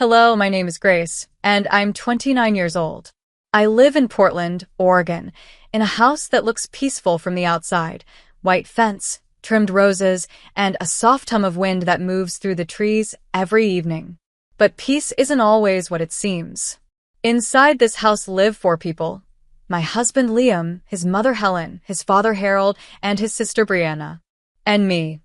Hello, my name is Grace, and I'm 29 years old. I live in Portland, Oregon, in a house that looks peaceful from the outside. White fence, trimmed roses, and a soft hum of wind that moves through the trees every evening. But peace isn't always what it seems. Inside this house live four people. My husband Liam, his mother Helen, his father Harold, and his sister Brianna. And me,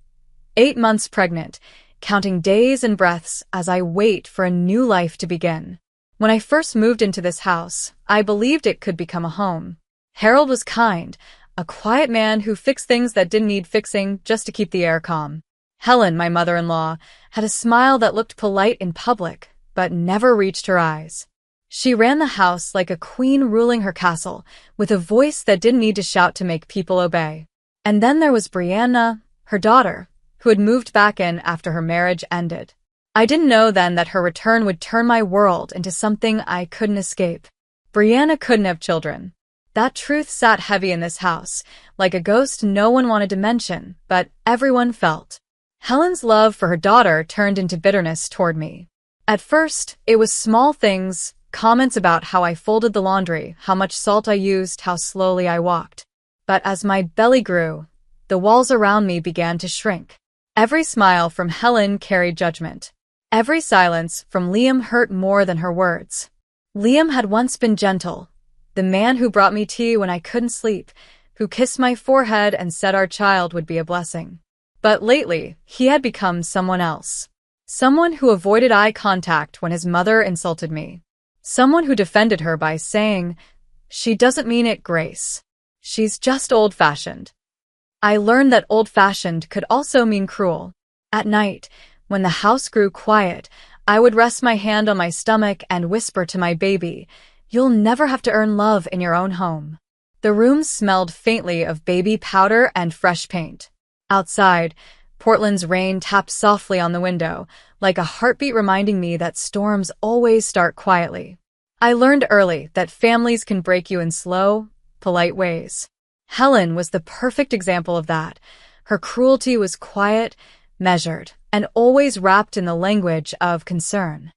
8 months pregnant, counting days and breaths as I wait for a new life to begin. When I first moved into this house, I believed it could become a home. Harold was kind, a quiet man who fixed things that didn't need fixing just to keep the air calm. Helen, my mother-in-law, had a smile that looked polite in public, but never reached her eyes. She ran the house like a queen ruling her castle, with a voice that didn't need to shout to make people obey. And then there was Brianna, her daughter, who had moved back in after her marriage ended. I didn't know then that her return would turn my world into something I couldn't escape. Brianna couldn't have children. That truth sat heavy in this house, like a ghost no one wanted to mention, but everyone felt. Helen's love for her daughter turned into bitterness toward me. At first, it was small things, comments about how I folded the laundry, how much salt I used, how slowly I walked. But as my belly grew, the walls around me began to shrink. Every smile from Helen carried judgment. Every silence from Liam hurt more than her words. Liam had once been gentle, the man who brought me tea when I couldn't sleep, who kissed my forehead and said our child would be a blessing. But lately, he had become someone else. Someone who avoided eye contact when his mother insulted me. Someone who defended her by saying, "She doesn't mean it, Grace. She's just old-fashioned." I learned that old-fashioned could also mean cruel. At night, when the house grew quiet, I would rest my hand on my stomach and whisper to my baby, "You'll never have to earn love in your own home." The room smelled faintly of baby powder and fresh paint. Outside, Portland's rain tapped softly on the window, like a heartbeat reminding me that storms always start quietly. I learned early that families can break you in slow, polite ways. Helen was the perfect example of that. Her cruelty was quiet, measured, and always wrapped in the language of concern.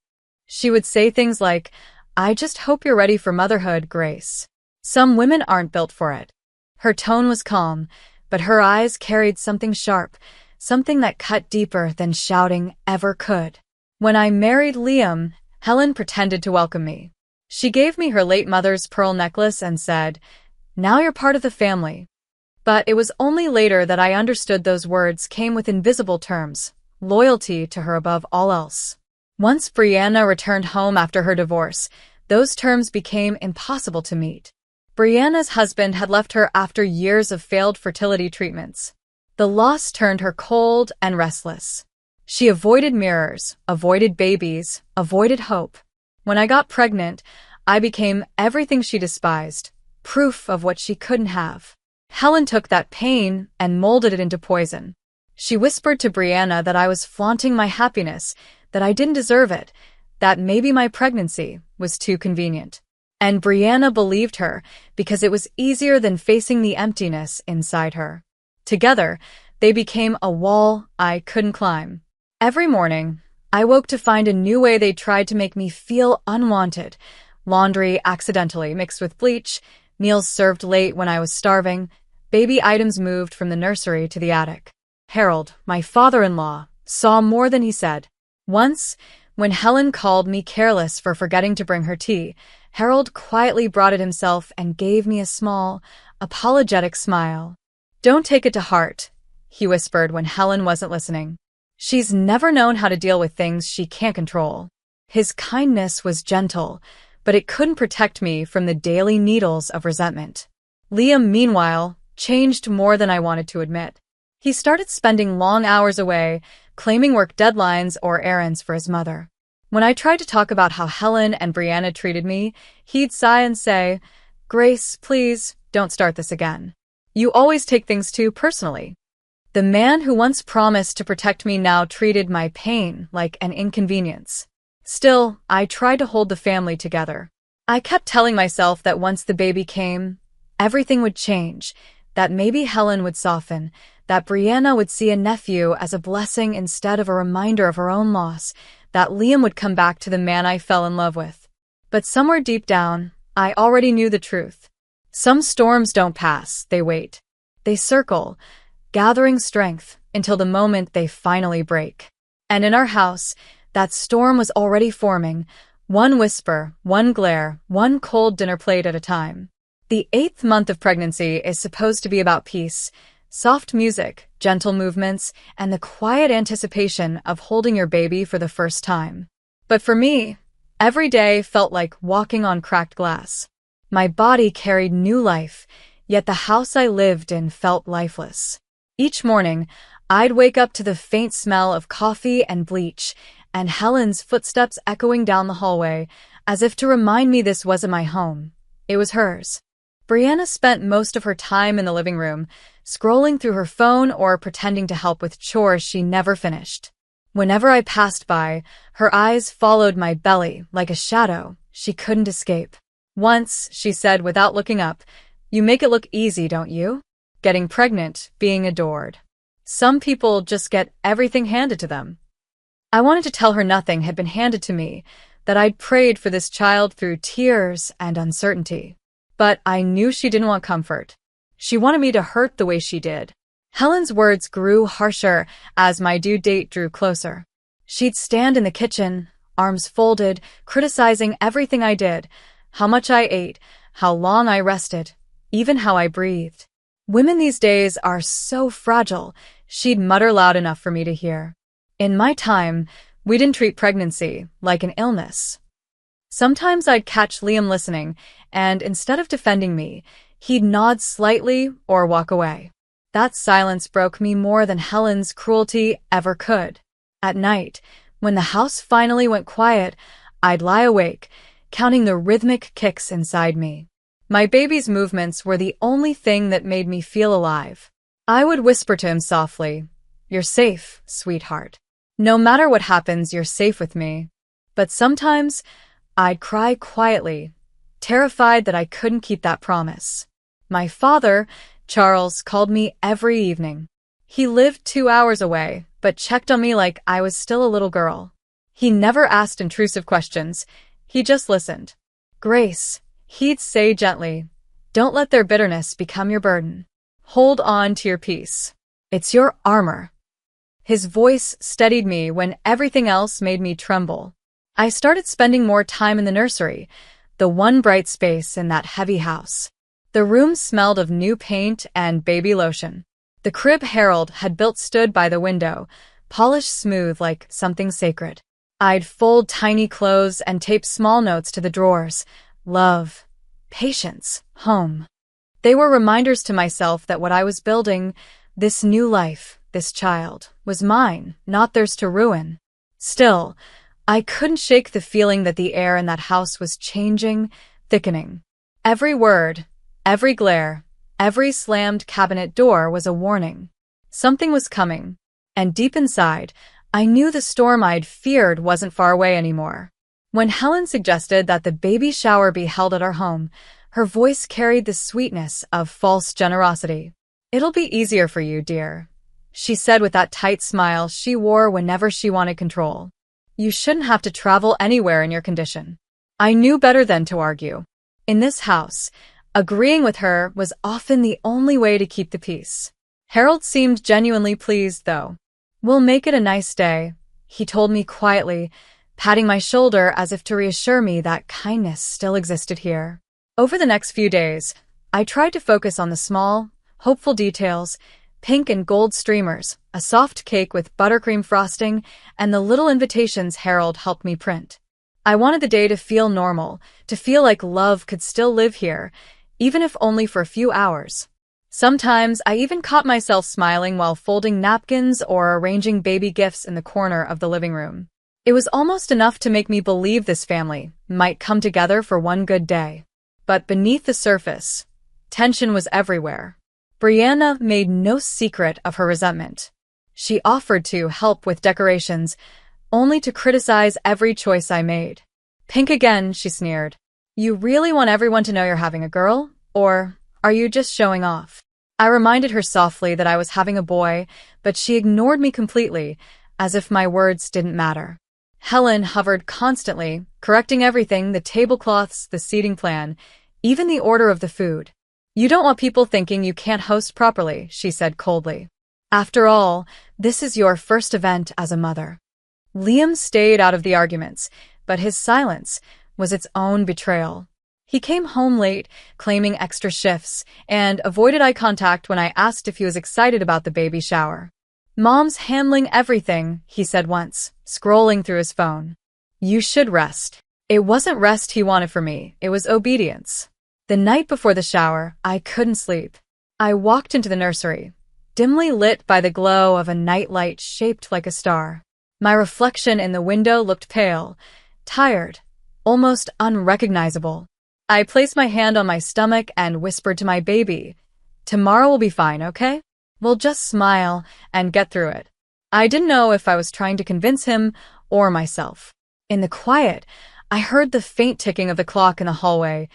She would say things like, "I just hope you're ready for motherhood, Grace. Some women aren't built for it." Her tone was calm, but her eyes carried something sharp, something that cut deeper than shouting ever could. When I married Liam, Helen pretended to welcome me. She gave me her late mother's pearl necklace and said, "Now you're part of the family." But it was only later that I understood those words came with invisible terms, loyalty to her above all else. Once Brianna returned home after her divorce, those terms became impossible to meet. Brianna's husband had left her after years of failed fertility treatments. The loss turned her cold and restless. She avoided mirrors, avoided babies, avoided hope. When I got pregnant, I became everything she despised, proof of what she couldn't have. Helen took that pain and molded it into poison. She whispered to Brianna that I was flaunting my happiness, that I didn't deserve it, that maybe my pregnancy was too convenient. And Brianna believed her because it was easier than facing the emptiness inside her. Together, they became a wall I couldn't climb. Every morning, I woke to find a new way they tried to make me feel unwanted. Laundry accidentally mixed with bleach, meals served late when I was starving, baby items moved from the nursery to the attic. Harold, my father-in-law, saw more than he said. Once, when Helen called me careless for forgetting to bring her tea, Harold quietly brought it himself and gave me a small, apologetic smile. "Don't take it to heart," he whispered when Helen wasn't listening. "She's never known how to deal with things she can't control." His kindness was gentle, but it couldn't protect me from the daily needles of resentment. Liam, meanwhile, changed more than I wanted to admit. He started spending long hours away, claiming work deadlines or errands for his mother. When I tried to talk about how Helen and Brianna treated me, he'd sigh and say, "Grace, please, don't start this again. You always take things too personally." The man who once promised to protect me now treated my pain like an inconvenience. Still, I tried to hold the family together. I kept telling myself that once the baby came, everything would change, that maybe Helen would soften, that Brianna would see a nephew as a blessing instead of a reminder of her own loss. that Liam would come back to the man I fell in love with. But somewhere deep down, I already knew the truth. Some storms don't pass, they wait. They circle, gathering strength until the moment they finally break. And in our house, that storm was already forming, one whisper, one glare, one cold dinner plate at a time. The 8th month of pregnancy is supposed to be about peace, soft music, gentle movements, and the quiet anticipation of holding your baby for the first time. But for me, every day felt like walking on cracked glass. My body carried new life, yet the house I lived in felt lifeless. Each morning, I'd wake up to the faint smell of coffee and bleach, and Helen's footsteps echoing down the hallway, as if to remind me this wasn't my home. It was hers. Brianna spent most of her time in the living room, scrolling through her phone or pretending to help with chores she never finished. Whenever I passed by, her eyes followed my belly like a shadow she couldn't escape. Once, she said without looking up, "You make it look easy, don't you? Getting pregnant, being adored. Some people just get everything handed to them." I wanted to tell her nothing had been handed to me, that I'd prayed for this child through tears and uncertainty. But I knew she didn't want comfort. She wanted me to hurt the way she did. Helen's words grew harsher as my due date drew closer. She'd stand in the kitchen, arms folded, criticizing everything I did, how much I ate, how long I rested, even how I breathed. "Women these days are so fragile," she'd mutter loud enough for me to hear. In my time, we didn't treat pregnancy like an illness. Sometimes I'd catch Liam listening, and instead of defending me, he'd nod slightly or walk away. That silence broke me more than Helen's cruelty ever could. At night, when the house finally went quiet, I'd lie awake, counting the rhythmic kicks inside me. My baby's movements were the only thing that made me feel alive. I would whisper to him softly, "You're safe, sweetheart. No matter what happens, you're safe with me." But sometimes, I'd cry quietly, terrified that I couldn't keep that promise. My father, Charles, called me every evening. He lived 2 hours away, but checked on me like I was still a little girl. He never asked intrusive questions. He just listened. "Grace," he'd say gently, "don't let their bitterness become your burden. Hold on to your peace. It's your armor." His voice steadied me when everything else made me tremble. I started spending more time in the nursery, the one bright space in that heavy house. The room smelled of new paint and baby lotion. The crib Harold had built stood by the window, polished smooth like something sacred. I'd fold tiny clothes and tape small notes to the drawers. Love, patience, home. They were reminders to myself that what I was building, this new life, this child, was mine, not theirs to ruin. Still, I couldn't shake the feeling that the air in that house was changing, thickening. Every word, every glare, every slammed cabinet door was a warning. Something was coming, and deep inside, I knew the storm I'd feared wasn't far away anymore. When Helen suggested that the baby shower be held at our home, her voice carried the sweetness of false generosity. "It'll be easier for you, dear," she said with that tight smile she wore whenever she wanted control. "You shouldn't have to travel anywhere in your condition." I knew better than to argue. In this house, agreeing with her was often the only way to keep the peace. Harold seemed genuinely pleased, though. "We'll make it a nice day," he told me quietly, patting my shoulder as if to reassure me that kindness still existed here. Over the next few days, I tried to focus on the small, hopeful details, pink and gold streamers, a soft cake with buttercream frosting, and the little invitations Harold helped me print. I wanted the day to feel normal, to feel like love could still live here, even if only for a few hours. Sometimes I even caught myself smiling while folding napkins or arranging baby gifts in the corner of the living room. It was almost enough to make me believe this family might come together for one good day. But beneath the surface, tension was everywhere. Brianna made no secret of her resentment. She offered to help with decorations, only to criticize every choice I made. "Pink again," she sneered. "You really want everyone to know you're having a girl? Or are you just showing off?" I reminded her softly that I was having a boy, but she ignored me completely, as if my words didn't matter. Helen hovered constantly, correcting everything, the tablecloths, the seating plan, even the order of the food. You don't want people thinking you can't host properly, she said coldly. After all, this is your first event as a mother. Liam stayed out of the arguments, but his silence was its own betrayal. He came home late, claiming extra shifts, and avoided eye contact when I asked if he was excited about the baby shower. Mom's handling everything, he said once, scrolling through his phone. You should rest. It wasn't rest he wanted from me, it was obedience. The night before the shower, I couldn't sleep. I walked into the nursery, dimly lit by the glow of a nightlight shaped like a star. My reflection in the window looked pale, tired, almost unrecognizable. I placed my hand on my stomach and whispered to my baby, "Tomorrow will be fine, okay? We'll just smile and get through it." I didn't know if I was trying to convince him or myself. In the quiet, I heard the faint ticking of the clock in the hallway,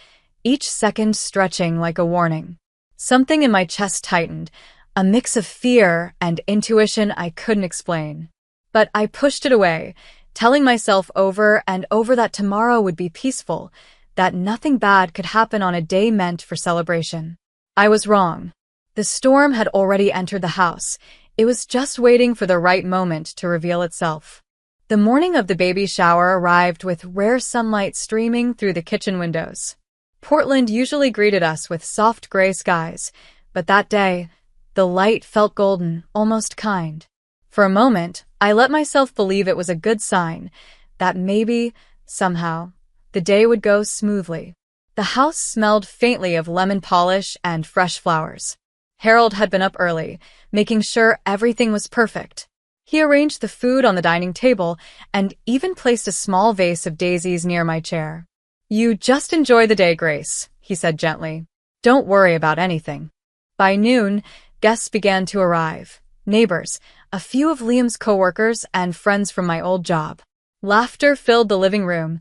each second stretching like a warning. Something in my chest tightened, a mix of fear and intuition I couldn't explain. But I pushed it away, telling myself over and over that tomorrow would be peaceful, that nothing bad could happen on a day meant for celebration. I was wrong. The storm had already entered the house. It was just waiting for the right moment to reveal itself. The morning of the baby shower arrived with rare sunlight streaming through the kitchen windows. Portland usually greeted us with soft gray skies, but that day, the light felt golden, almost kind. For a moment, I let myself believe it was a good sign, that maybe, somehow, the day would go smoothly. The house smelled faintly of lemon polish and fresh flowers. Harold had been up early, making sure everything was perfect. He arranged the food on the dining table and even placed a small vase of daisies near my chair. "You just enjoy the day, Grace," he said gently. "Don't worry about anything." By noon, guests began to arrive. Neighbors, a few of Liam's coworkers, and friends from my old job. Laughter filled the living room,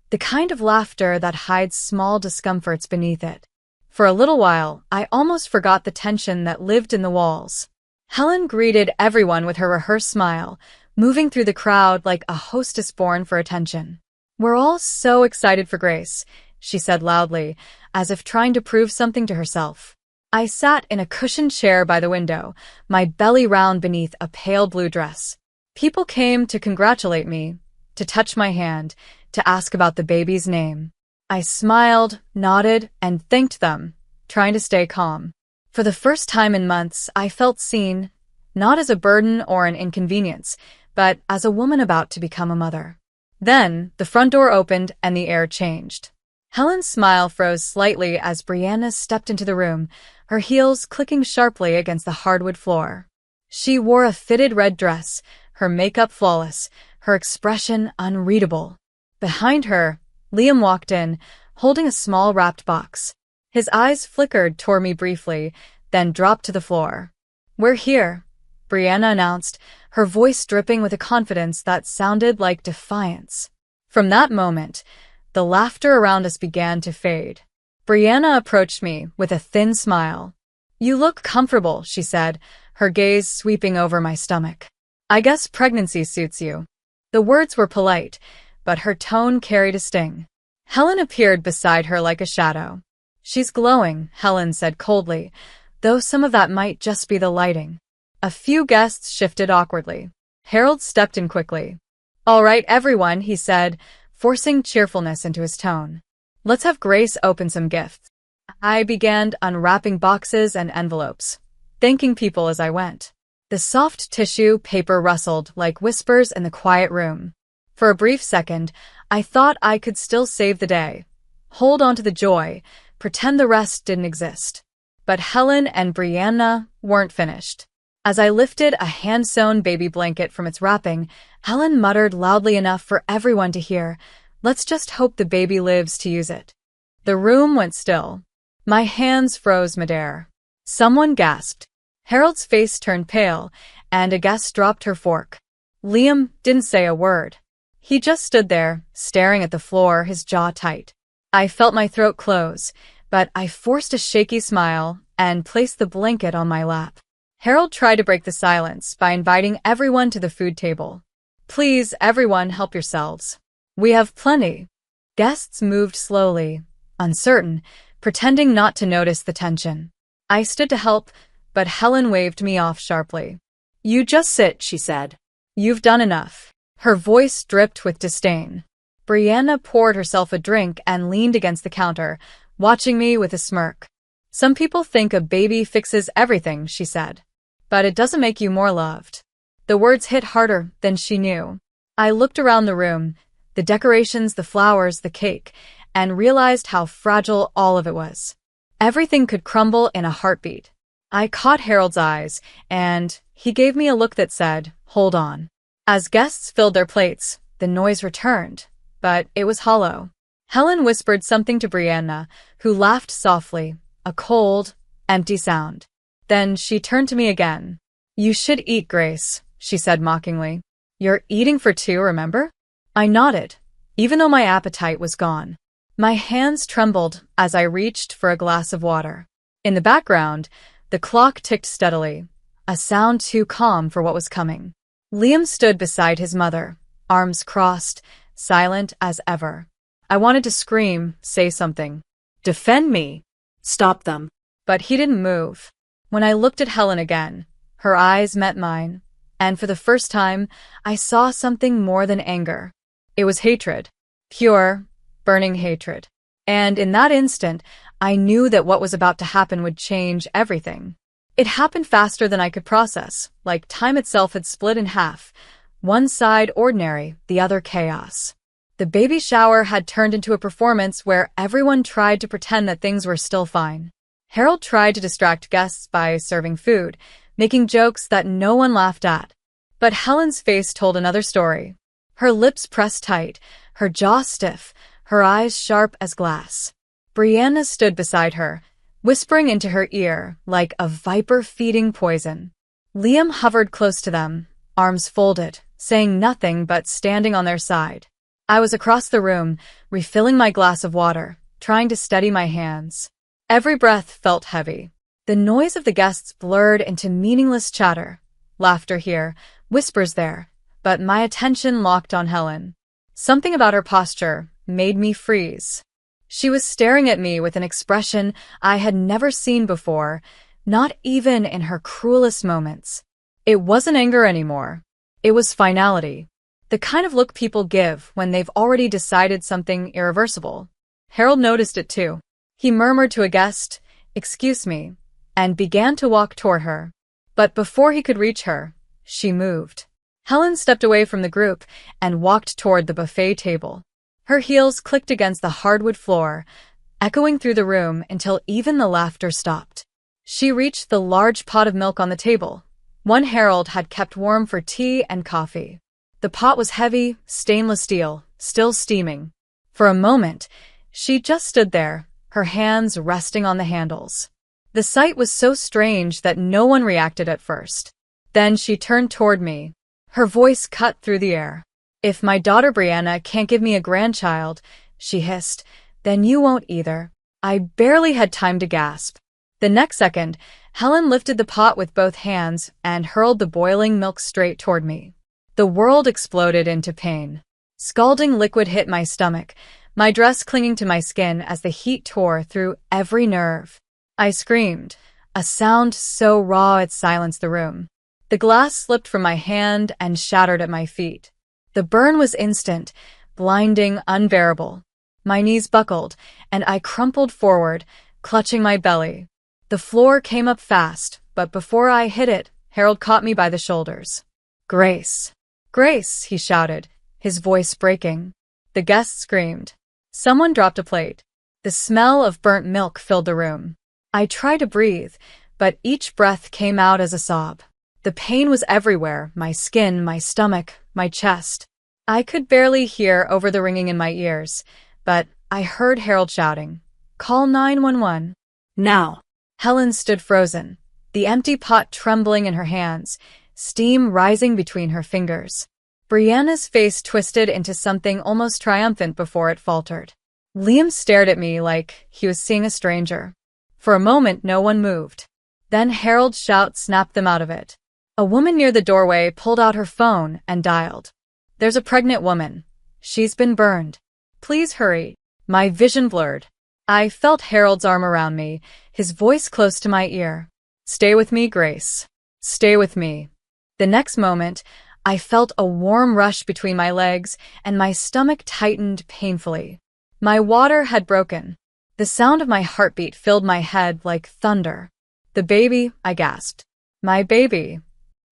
the kind of laughter that hides small discomforts beneath it. For a little while, I almost forgot the tension that lived in the walls. Helen greeted everyone with her rehearsed smile, moving through the crowd like a hostess born for attention. "We're all so excited for Grace," she said loudly, as if trying to prove something to herself. I sat in a cushioned chair by the window, my belly round beneath a pale blue dress. People came to congratulate me, to touch my hand, to ask about the baby's name. I smiled, nodded, and thanked them, trying to stay calm. For the first time in months, I felt seen, not as a burden or an inconvenience, but as a woman about to become a mother. Then, the front door opened and the air changed. Helen's smile froze slightly as Brianna stepped into the room, her heels clicking sharply against the hardwood floor. She wore a fitted red dress, her makeup flawless, her expression unreadable. Behind her, Liam walked in, holding a small wrapped box. His eyes flickered toward me briefly, then dropped to the floor. "We're here," Brianna announced, her voice dripping with a confidence that sounded like defiance. From that moment, the laughter around us began to fade. Brianna approached me with a thin smile. "You look comfortable," she said, her gaze sweeping over my stomach. "I guess pregnancy suits you." The words were polite, but her tone carried a sting. Helen appeared beside her like a shadow. "She's glowing," Helen said coldly, though some of that might just be the lighting. A few guests shifted awkwardly. Harold stepped in quickly. "All right, everyone," he said, forcing cheerfulness into his tone. "Let's have Grace open some gifts." I began unwrapping boxes and envelopes, thanking people as I went. The soft tissue paper rustled like whispers in the quiet room. For a brief second, I thought I could still save the day, hold on to the joy, pretend the rest didn't exist. But Helen and Brianna weren't finished. As I lifted a hand-sewn baby blanket from its wrapping, Helen muttered loudly enough for everyone to hear, "Let's just hope the baby lives to use it." The room went still. My hands froze midair. Someone gasped. Harold's face turned pale, and a guest dropped her fork. Liam didn't say a word. He just stood there, staring at the floor, his jaw tight. I felt my throat close, but I forced a shaky smile and placed the blanket on my lap. Harold tried to break the silence by inviting everyone to the food table. Please, everyone, help yourselves. We have plenty. Guests moved slowly, uncertain, pretending not to notice the tension. I stood to help, but Helen waved me off sharply. You just sit, she said. You've done enough. Her voice dripped with disdain. Brianna poured herself a drink and leaned against the counter, watching me with a smirk. Some people think a baby fixes everything, she said. But it doesn't make you more loved. The words hit harder than she knew. I looked around the room, the decorations, the flowers, the cake, and realized how fragile all of it was. Everything could crumble in a heartbeat. I caught Harold's eyes, and he gave me a look that said, hold on. As guests filled their plates, the noise returned, but it was hollow. Helen whispered something to Brianna, who laughed softly, a cold, empty sound. Then she turned to me again. You should eat, Grace, she said mockingly. You're eating for two, remember? I nodded, even though my appetite was gone. My hands trembled as I reached for a glass of water. In the background, the clock ticked steadily, a sound too calm for what was coming. Liam stood beside his mother, arms crossed, silent as ever. I wanted to scream, say something. Defend me. Stop them. But he didn't move. When I looked at Helen again, her eyes met mine, and for the first time, I saw something more than anger. It was hatred. Pure, burning hatred. And in that instant, I knew that what was about to happen would change everything. It happened faster than I could process, like time itself had split in half. One side ordinary, the other chaos. The baby shower had turned into a performance where everyone tried to pretend that things were still fine. Harold tried to distract guests by serving food, making jokes that no one laughed at. But Helen's face told another story. Her lips pressed tight, her jaw stiff, her eyes sharp as glass. Brianna stood beside her, whispering into her ear like a viper feeding poison. Liam hovered close to them, arms folded, saying nothing but standing on their side. I was across the room, refilling my glass of water, trying to steady my hands. Every breath felt heavy. The noise of the guests blurred into meaningless chatter. Laughter here, whispers there, but my attention locked on Helen. Something about her posture made me freeze. She was staring at me with an expression I had never seen before, not even in her cruelest moments. It wasn't anger anymore. It was finality. The kind of look people give when they've already decided something irreversible. Harold noticed it too. He murmured to a guest, "Excuse me," and began to walk toward her. But before he could reach her, she moved. Helen stepped away from the group and walked toward the buffet table. Her heels clicked against the hardwood floor, echoing through the room until even the laughter stopped. She reached the large pot of milk on the table. One Harold had kept warm for tea and coffee. The pot was heavy, stainless steel, still steaming. For a moment, she just stood there, her hands resting on the handles. The sight was so strange that no one reacted at first. Then she turned toward me. Her voice cut through the air. "If my daughter Brianna can't give me a grandchild," she hissed, "then you won't either." I barely had time to gasp. The next second, Helen lifted the pot with both hands and hurled the boiling milk straight toward me. The world exploded into pain. Scalding liquid hit my stomach, my dress clinging to my skin as the heat tore through every nerve. I screamed, a sound so raw it silenced the room. The glass slipped from my hand and shattered at my feet. The burn was instant, blinding, unbearable. My knees buckled, and I crumpled forward, clutching my belly. The floor came up fast, but before I hit it, Harold caught me by the shoulders. "Grace! Grace!" he shouted, his voice breaking. The guests screamed. Someone dropped a plate. The smell of burnt milk filled the room. I tried to breathe, but each breath came out as a sob. The pain was everywhere, my skin, my stomach, my chest. I could barely hear over the ringing in my ears, but I heard Harold shouting, "Call 911. Now." Helen stood frozen, the empty pot trembling in her hands, steam rising between her fingers. Brianna's face twisted into something almost triumphant before it faltered. Liam stared at me like he was seeing a stranger. For a moment, no one moved. Then Harold's shout snapped them out of it. A woman near the doorway pulled out her phone and dialed. There's a pregnant woman. She's been burned. Please hurry. My vision blurred. I felt Harold's arm around me, his voice close to my ear. Stay with me, Grace. Stay with me. The next moment, I felt a warm rush between my legs and my stomach tightened painfully. My water had broken. The sound of my heartbeat filled my head like thunder. The baby, I gasped. My baby.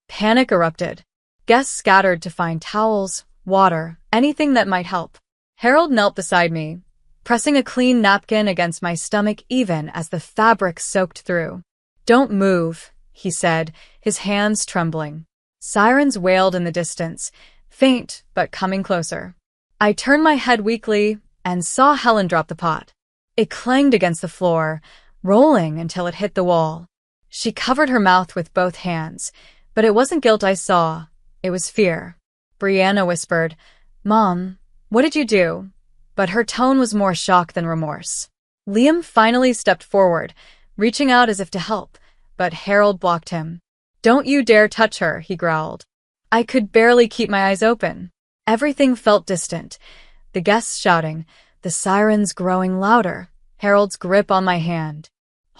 Panic erupted. Guests scattered to find towels, water, anything that might help. Harold knelt beside me, pressing a clean napkin against my stomach even as the fabric soaked through. Don't move, he said, his hands trembling. Sirens wailed in the distance, faint but coming closer. I turned my head weakly and saw Helen drop the pot. It clanged against the floor, rolling until it hit the wall. She covered her mouth with both hands, but it wasn't guilt I saw, it was fear. Brianna whispered, Mom, what did you do? But her tone was more shock than remorse. Liam finally stepped forward, reaching out as if to help, but Harold blocked him. Don't you dare touch her, he growled. I could barely keep my eyes open. Everything felt distant. The guests shouting, the sirens growing louder, Harold's grip on my hand.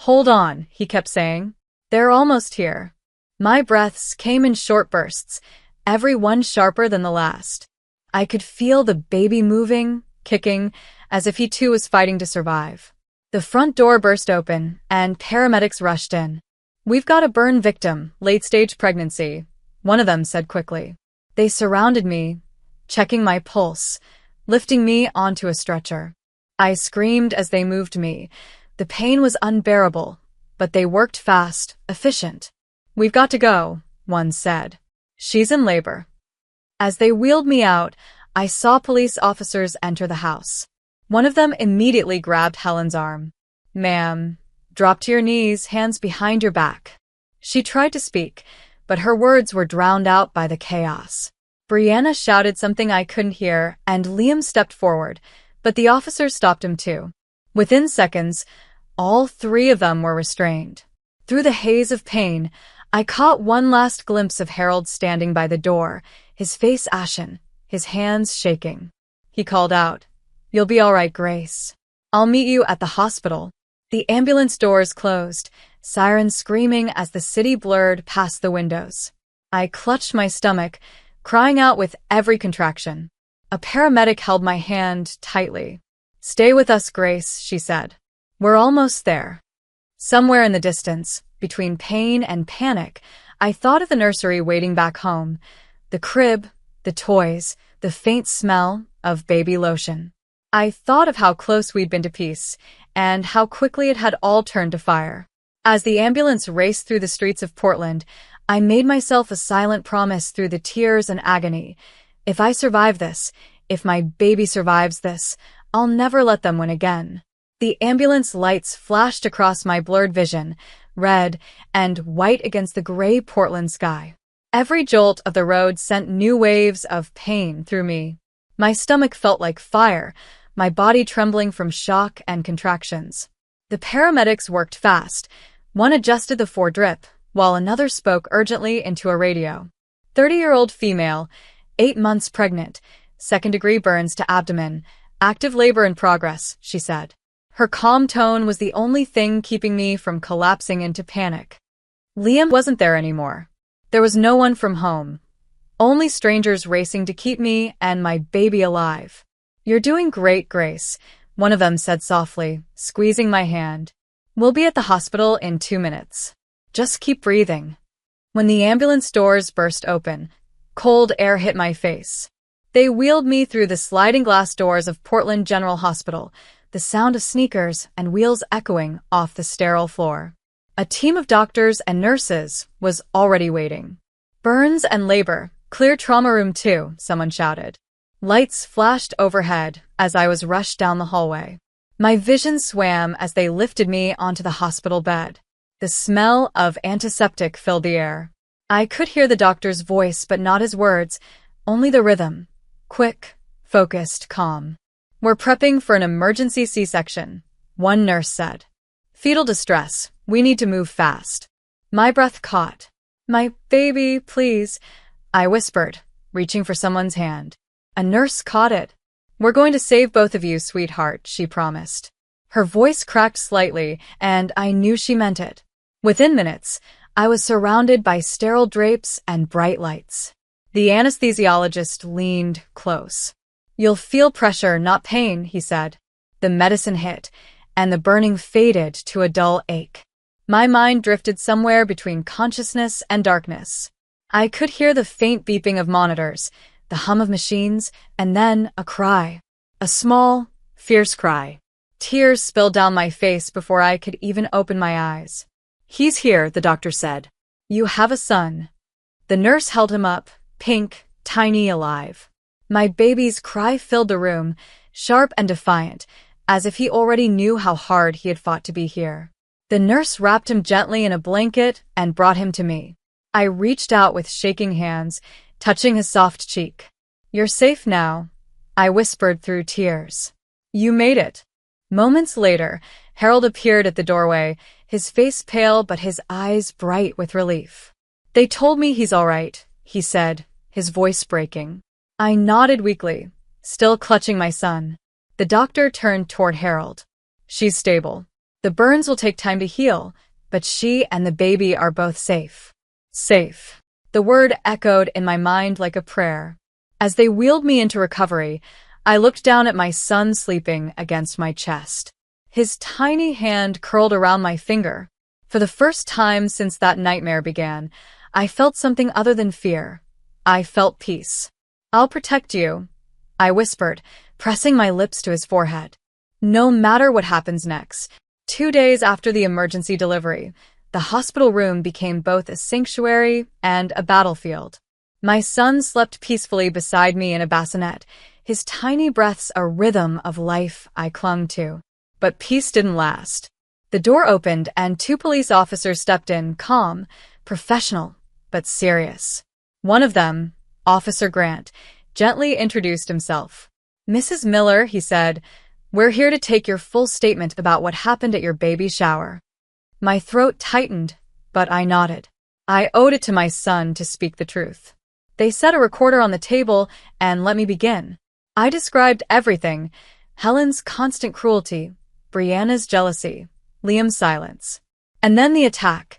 Hold on, he kept saying. They're almost here. My breaths came in short bursts, every one sharper than the last. I could feel the baby moving, kicking, as if he too was fighting to survive. The front door burst open, and paramedics rushed in. We've got a burn victim, late-stage pregnancy, one of them said quickly. They surrounded me, checking my pulse, lifting me onto a stretcher. I screamed as they moved me. The pain was unbearable, but they worked fast, efficient. We've got to go, one said. She's in labor. As they wheeled me out, I saw police officers enter the house. One of them immediately grabbed Helen's arm. Ma'am, drop to your knees, hands behind your back. She tried to speak, but her words were drowned out by the chaos. Brianna shouted something I couldn't hear, and Liam stepped forward, but the officers stopped him too. Within seconds, all three of them were restrained. Through the haze of pain, I caught one last glimpse of Harold standing by the door, his face ashen, his hands shaking. He called out, You'll be all right, Grace. I'll meet you at the hospital. The ambulance doors closed, sirens screaming as the city blurred past the windows. I clutched my stomach, crying out with every contraction. A paramedic held my hand tightly. Stay with us, Grace, she said. We're almost there. Somewhere in the distance, between pain and panic, I thought of the nursery waiting back home, the crib, the toys, the faint smell of baby lotion. I thought of how close we'd been to peace, and how quickly it had all turned to fire. As the ambulance raced through the streets of Portland, I made myself a silent promise through the tears and agony. If I survive this, if my baby survives this, I'll never let them win again. The ambulance lights flashed across my blurred vision, red and white against the gray Portland sky. Every jolt of the road sent new waves of pain through me. My stomach felt like fire, my body trembling from shock and contractions. The paramedics worked fast. One adjusted the foredrip, while another spoke urgently into a radio. 30-year-old female, 8 months pregnant, second-degree burns to abdomen, active labor in progress, she said. Her calm tone was the only thing keeping me from collapsing into panic. Liam wasn't there anymore. There was no one from home. Only strangers racing to keep me and my baby alive. You're doing great, Grace, one of them said softly, squeezing my hand. We'll be at the hospital in 2 minutes. Just keep breathing. When the ambulance doors burst open, cold air hit my face. They wheeled me through the sliding glass doors of Portland General Hospital, the sound of sneakers and wheels echoing off the sterile floor. A team of doctors and nurses was already waiting. Burns and labor, clear trauma room 2, someone shouted. Lights flashed overhead as I was rushed down the hallway. My vision swam as they lifted me onto the hospital bed. The smell of antiseptic filled the air. I could hear the doctor's voice, but not his words, only the rhythm. Quick, focused, calm. We're prepping for an emergency C-section, one nurse said. Fetal distress. We need to move fast. My breath caught. My baby, please, I whispered, reaching for someone's hand. A nurse caught it. "We're going to save both of you, sweetheart," she promised. Her voice cracked slightly, and I knew she meant it. Within minutes, I was surrounded by sterile drapes and bright lights. The anesthesiologist leaned close. "You'll feel pressure, not pain," he said. The medicine hit, and the burning faded to a dull ache. My mind drifted somewhere between consciousness and darkness. I could hear the faint beeping of monitors, the hum of machines, and then a cry. A small, fierce cry. Tears spilled down my face before I could even open my eyes. "He's here," the doctor said. "You have a son." The nurse held him up, pink, tiny, alive. My baby's cry filled the room, sharp and defiant, as if he already knew how hard he had fought to be here. The nurse wrapped him gently in a blanket and brought him to me. I reached out with shaking hands, touching his soft cheek. "You're safe now," I whispered through tears. "You made it." Moments later, Harold appeared at the doorway, his face pale but his eyes bright with relief. "They told me he's all right," he said, his voice breaking. I nodded weakly, still clutching my son. The doctor turned toward Harold. "She's stable. The burns will take time to heal, but she and the baby are both safe." Safe. The word echoed in my mind like a prayer. As they wheeled me into recovery, I looked down at my son sleeping against my chest. His tiny hand curled around my finger. For the first time since that nightmare began, I felt something other than fear. I felt peace. "I'll protect you," I whispered, pressing my lips to his forehead. No matter what happens next. 2 days after the emergency delivery, the hospital room became both a sanctuary and a battlefield. My son slept peacefully beside me in a bassinet, his tiny breaths a rhythm of life I clung to. But peace didn't last. The door opened and 2 police officers stepped in, calm, professional, but serious. One of them, Officer Grant, gently introduced himself. "Mrs. Miller," he said, "we're here to take your full statement about what happened at your baby shower." My throat tightened, but I nodded. I owed it to my son to speak the truth. They set a recorder on the table and let me begin. I described everything: Helen's constant cruelty, Brianna's jealousy, Liam's silence. And then the attack,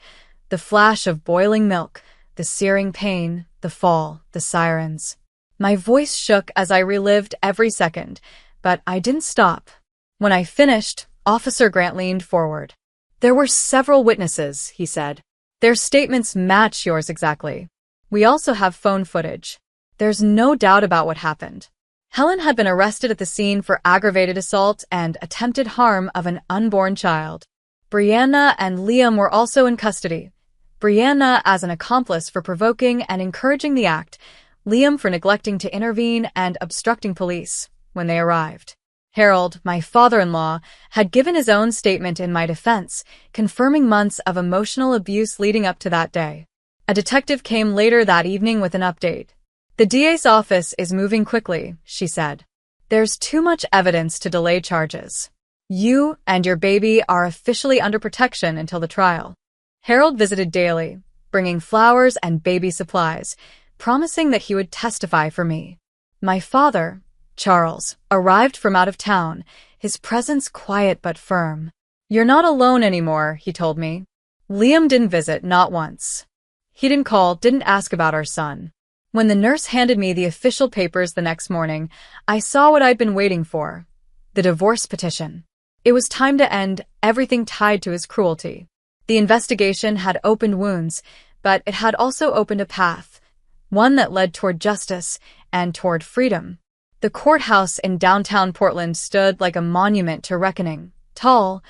the flash of boiling milk, the searing pain, the fall, the sirens. My voice shook as I relived every second, but I didn't stop. When I finished, Officer Grant leaned forward. "There were several witnesses," he said. "Their statements match yours exactly. We also have phone footage. There's no doubt about what happened. Helen had been arrested at the scene for aggravated assault and attempted harm of an unborn child. Brianna and Liam were also in custody. Brianna as an accomplice for provoking and encouraging the act, Liam for neglecting to intervene and obstructing police when they arrived. Harold, my father-in-law, had given his own statement in my defense, confirming months of emotional abuse leading up to that day. A detective came later that evening with an update. "The DA's office is moving quickly," she said. "There's too much evidence to delay charges. You and your baby are officially under protection until the trial." Harold visited daily, bringing flowers and baby supplies, promising that he would testify for me. My father, Charles, arrived from out of town, his presence quiet but firm. "You're not alone anymore," he told me. "Liam didn't visit, not once. He didn't call, didn't ask about our son." When the nurse handed me the official papers the next morning, I saw what I'd been waiting for: the divorce petition. It was time to end everything tied to his cruelty. The investigation had opened wounds, but it had also opened a path, one that led toward justice and toward freedom. The courthouse in downtown Portland stood like a monument to reckoning, tall,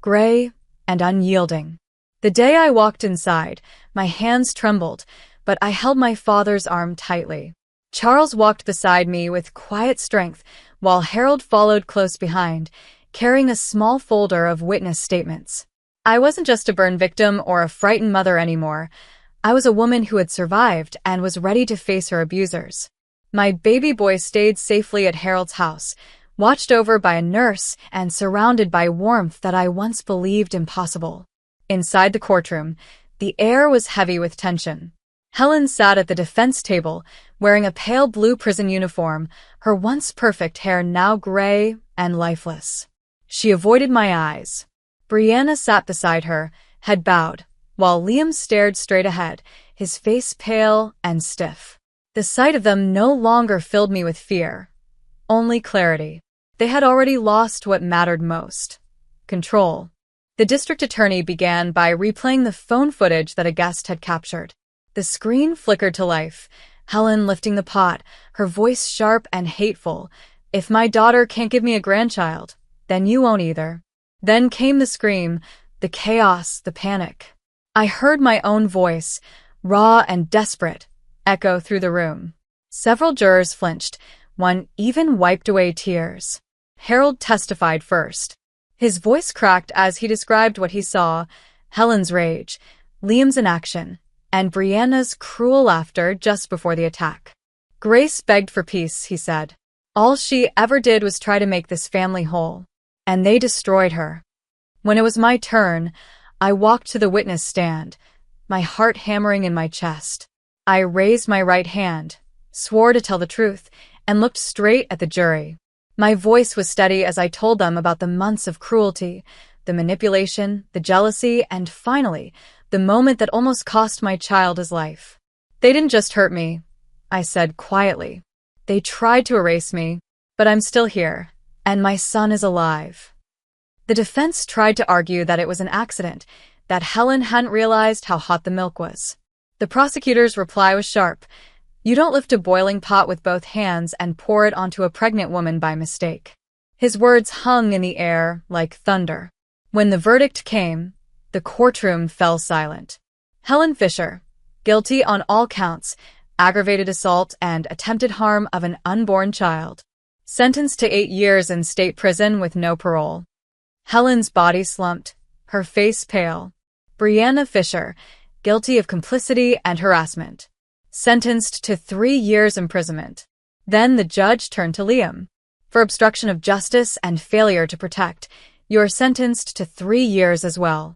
gray, and unyielding. The day I walked inside, my hands trembled, but I held my father's arm tightly. Charles walked beside me with quiet strength, while Harold followed close behind, carrying a small folder of witness statements. I wasn't just a burn victim or a frightened mother anymore. I was a woman who had survived and was ready to face her abusers. My baby boy stayed safely at Harold's house, watched over by a nurse and surrounded by warmth that I once believed impossible. Inside the courtroom, the air was heavy with tension. Helen sat at the defense table, wearing a pale blue prison uniform, her once perfect hair now gray and lifeless. She avoided my eyes. Brianna sat beside her, head bowed, while Liam stared straight ahead, his face pale and stiff. The sight of them no longer filled me with fear, only clarity. They had already lost what mattered most: control. The district attorney began by replaying the phone footage that a guest had captured. The screen flickered to life, Helen lifting the pot, her voice sharp and hateful. "If my daughter can't give me a grandchild, then you won't either." Then came the scream, the chaos, the panic. I heard my own voice, raw and desperate, echo through the room. Several jurors flinched. One even wiped away tears. Harold testified first. His voice cracked as he described what he saw: Helen's rage, Liam's inaction, and Brianna's cruel laughter just before the attack. "Grace begged for peace," he said. "All she ever did was try to make this family whole. And they destroyed her." When it was my turn, I walked to the witness stand, my heart hammering in my chest. I raised my right hand, swore to tell the truth, and looked straight at the jury. My voice was steady as I told them about the months of cruelty, the manipulation, the jealousy, and finally, the moment that almost cost my child his life. "They didn't just hurt me," I said quietly. "They tried to erase me, but I'm still here, and my son is alive." The defense tried to argue that it was an accident, that Helen hadn't realized how hot the milk was. The prosecutor's reply was sharp: "You don't lift a boiling pot with both hands and pour it onto a pregnant woman by mistake." His words hung in the air like thunder. When the verdict came, the courtroom fell silent. Helen Fisher, guilty on all counts, aggravated assault and attempted harm of an unborn child. Sentenced to 8 years in state prison with no parole. Helen's body slumped, her face pale. Brianna Fisher, guilty of complicity and harassment. Sentenced to 3 years imprisonment. Then the judge turned to Liam. "For obstruction of justice and failure to protect, you are sentenced to 3 years as well."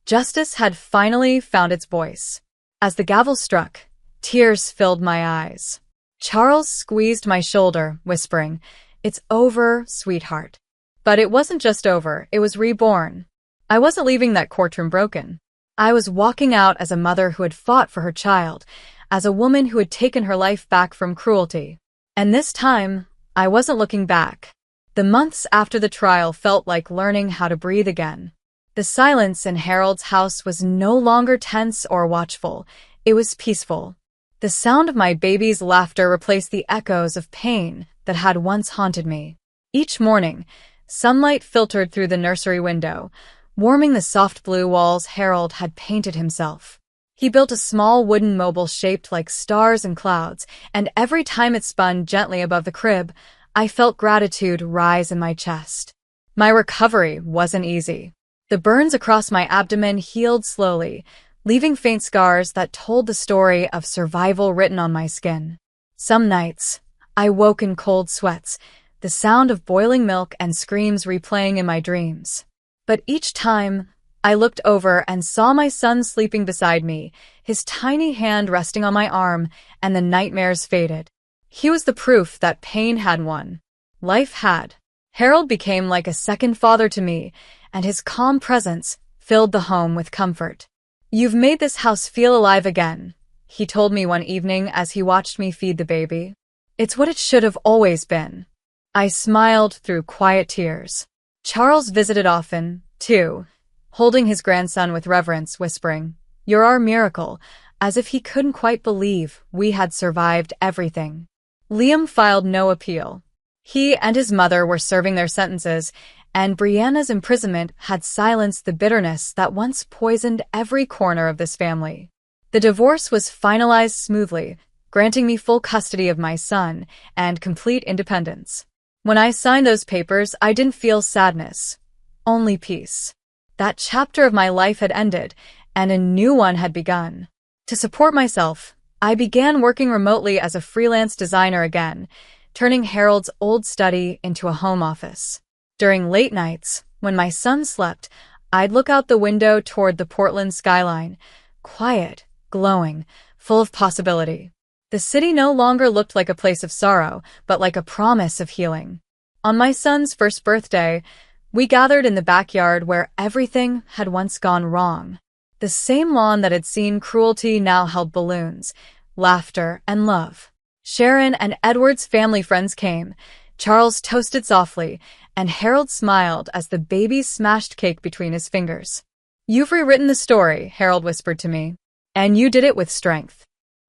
Justice had finally found its voice. As the gavel struck, tears filled my eyes. Charles squeezed my shoulder, whispering, "It's over, sweetheart." But it wasn't just over, it was reborn. I wasn't leaving that courtroom broken. I was walking out as a mother who had fought for her child, as a woman who had taken her life back from cruelty. And this time, I wasn't looking back. The months after the trial felt like learning how to breathe again. The silence in Harold's house was no longer tense or watchful. It was peaceful. The sound of my baby's laughter replaced the echoes of pain that had once haunted me. Each morning, sunlight filtered through the nursery window, warming the soft blue walls Harold had painted himself. He built a small wooden mobile shaped like stars and clouds, and every time it spun gently above the crib, I felt gratitude rise in my chest. My recovery wasn't easy. The burns across my abdomen healed slowly, leaving faint scars that told the story of survival written on my skin. Some nights, I woke in cold sweats, the sound of boiling milk and screams replaying in my dreams. But each time, I looked over and saw my son sleeping beside me, his tiny hand resting on my arm, and the nightmares faded. He was the proof that pain had won. Life had. Harold became like a second father to me, and his calm presence filled the home with comfort. "You've made this house feel alive again," he told me one evening as he watched me feed the baby. "It's what it should have always been." I smiled through quiet tears. Charles visited often, too, holding his grandson with reverence, whispering, "You're our miracle," as if he couldn't quite believe we had survived everything. Liam filed no appeal. He and his mother were serving their sentences, and Brianna's imprisonment had silenced the bitterness that once poisoned every corner of this family. The divorce was finalized smoothly, granting me full custody of my son and complete independence. When I signed those papers, I didn't feel sadness, only peace. That chapter of my life had ended, and a new one had begun. To support myself, I began working remotely as a freelance designer again, turning Harold's old study into a home office. During late nights, when my son slept, I'd look out the window toward the Portland skyline, quiet, glowing, full of possibility. The city no longer looked like a place of sorrow, but like a promise of healing. On my son's first birthday, we gathered in the backyard where everything had once gone wrong. The same lawn that had seen cruelty now held balloons, laughter, and love. Sharon and Edward's family friends came. Charles toasted softly, and Harold smiled as the baby smashed cake between his fingers. "You've rewritten the story," Harold whispered to me, "and you did it with strength."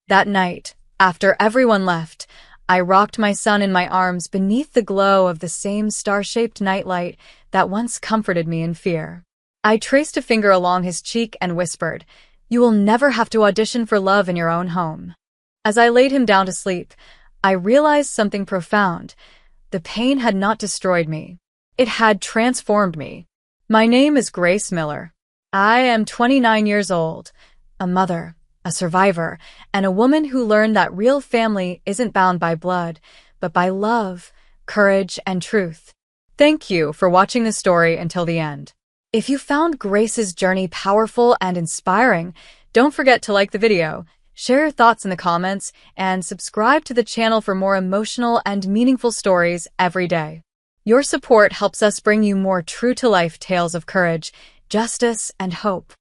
That night, after everyone left, I rocked my son in my arms beneath the glow of the same star-shaped nightlight that once comforted me in fear. I traced a finger along his cheek and whispered, "You will never have to audition for love in your own home." As I laid him down to sleep, I realized something profound. The pain had not destroyed me. It had transformed me. My name is Grace Miller. I am 29 years old, a mother, a survivor, and a woman who learned that real family isn't bound by blood, but by love, courage, and truth. Thank you for watching the story until the end. If you found Grace's journey powerful and inspiring, don't forget to like the video, share your thoughts in the comments, and subscribe to the channel for more emotional and meaningful stories every day. Your support helps us bring you more true-to-life tales of courage, justice, and hope.